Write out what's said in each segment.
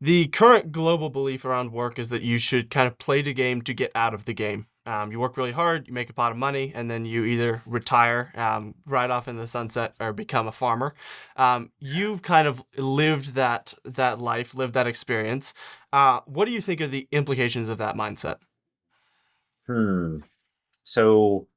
The current global belief around work is that you should kind of play the game to get out of the game. You work really hard, you make a pot of money, and then you either retire, ride off in the sunset, or become a farmer. You've kind of lived that life, lived that experience. What do you think are the implications of that mindset? Hmm. So,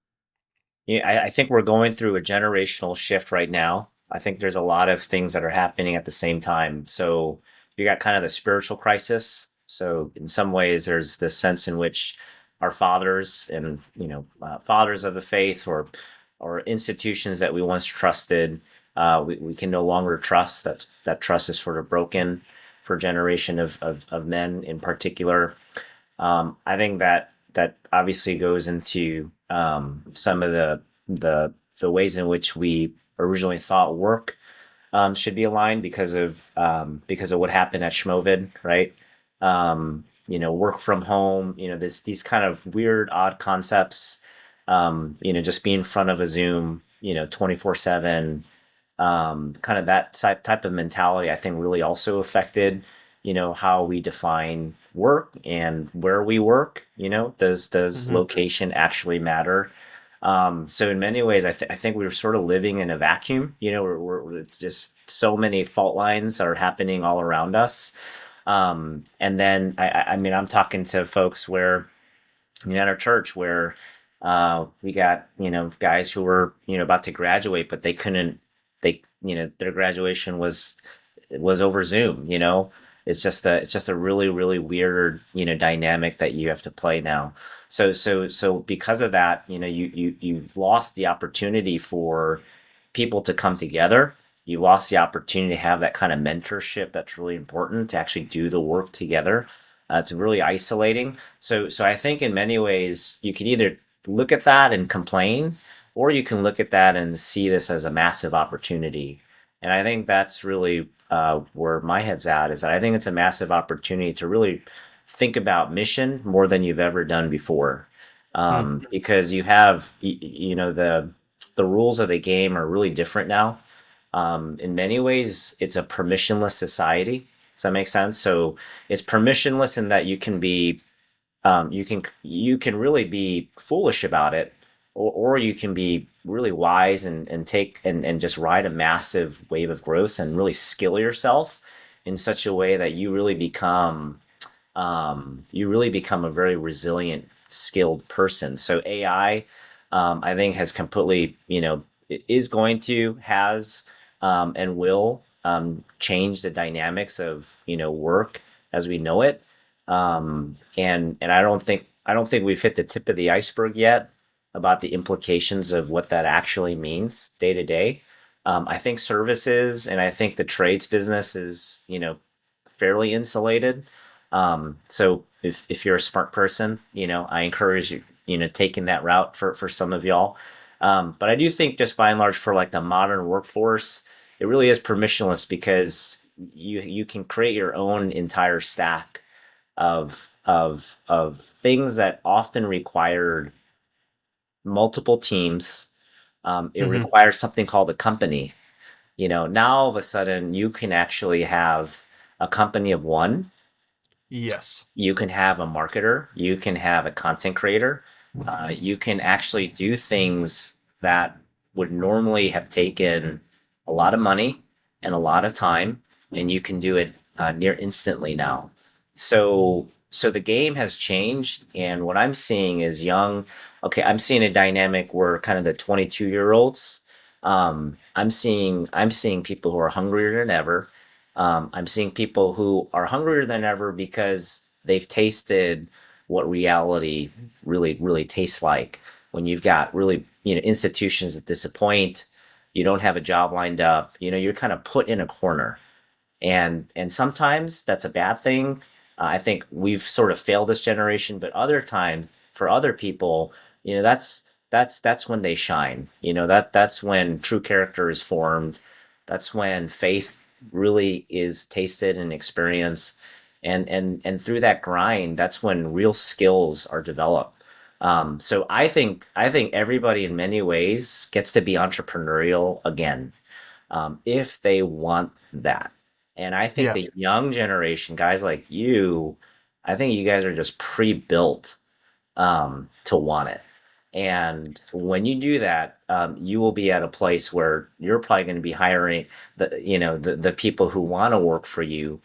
yeah, I think we're going through a generational shift right now. I think there's a lot of things that are happening at the same time. So, you got kind of the spiritual crisis. So, in some ways, there's this sense in which our fathers and fathers of the faith or institutions that we once trusted, we can no longer trust. That trust is sort of broken for a generation of men in particular. I think that obviously goes into some of the ways in which we originally thought work should be aligned because of what happened at Schmovid, right? Work from home, these kind of weird, odd concepts. Just being in front of a Zoom, 24/7, kind of that type of mentality, I think really also affected, how we define work and where we work. Does Hmm. location actually matter? So in many ways, I think we were sort of living in a vacuum. We're just so many fault lines are happening all around us. And then I mean, I'm talking to folks where at our church where we got guys who were about to graduate, but they couldn't. Their graduation was over Zoom. It's just a really really weird dynamic that you have to play now. So because of that, you've lost the opportunity for people to come together. You lost the opportunity to have that kind of mentorship that's really important to actually do the work together. It's really isolating. So I think in many ways you could either look at that and complain, or you can look at that and see this as a massive opportunity. And I think that's really where my head's at. Is that I think it's a massive opportunity to really think about mission more than you've ever done before, because you have the rules of the game are really different now. In many ways, it's a permissionless society. Does that make sense? So it's permissionless in that you can really be foolish about it, or you can be really wise and take and just ride a massive wave of growth and really skill yourself in such a way that you really become a very resilient, skilled person. So AI, I think, has completely, is going to, has, and will change the dynamics of, work as we know it. And I don't think we've hit the tip of the iceberg yet about the implications of what that actually means day to day. I think services and I think the trades business is, fairly insulated. So if you're a smart person, I encourage you, taking that route for some of y'all. But I do think just by and large for like the modern workforce, it really is permissionless because you can create your own entire stack of things that often required multiple teams. It Hmm. requires something called a company. Now all of a sudden you can actually have a company of one. Yes. You can have a marketer, you can have a content creator, you can actually do things that would normally have taken a lot of money and a lot of time, and you can do it near instantly now. So the game has changed, and what I'm seeing is young. Okay, I'm seeing a dynamic where kind of the 22-year-olds. I'm seeing people who are hungrier than ever. I'm seeing people who are hungrier than ever because they've tasted what reality really, really tastes like. When you've got really, institutions that disappoint, you don't have a job lined up, you're kind of put in a corner. And sometimes that's a bad thing. I think we've sort of failed this generation, but other times for other people, that's when they shine. That's when true character is formed. That's when faith really is tasted and experienced, and through that grind, that's when real skills are developed. So I think everybody in many ways gets to be entrepreneurial again, if they want that. And I think Yeah. the young generation, guys like you, I think you guys are just pre-built to want it. And when you do that, you will be at a place where you're probably going to be hiring the people who want to work for you,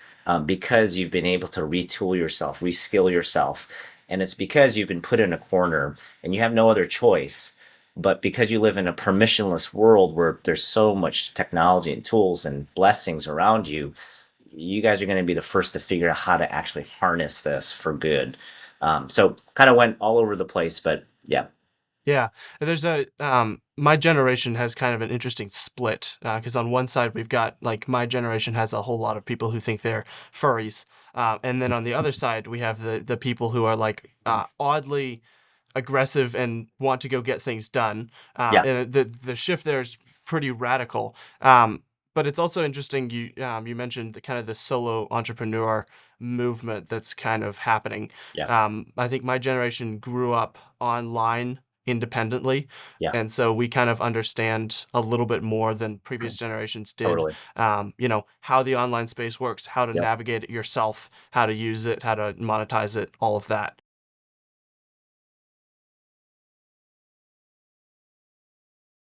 because you've been able to retool yourself, reskill yourself, and it's because you've been put in a corner and you have no other choice. But because you live in a permissionless world where there's so much technology and tools and blessings around you, you guys are going to be the first to figure out how to actually harness this for good. So kind of went all over the place, but yeah, Yeah, and there's my generation has kind of an interesting split because on one side we've got like my generation has a whole lot of people who think they're furries, and then on the other side we have the people who are like oddly aggressive and want to go get things done. yeah, And the shift there is pretty radical. But it's also interesting. You mentioned the kind of the solo entrepreneur movement that's kind of happening. yeah, I think my generation grew up online independently. yeah, And so we kind of understand a little bit more than previous generations did, totally. how the online space works, how to Yep, navigate it yourself, how to use it, how to monetize it, all of that.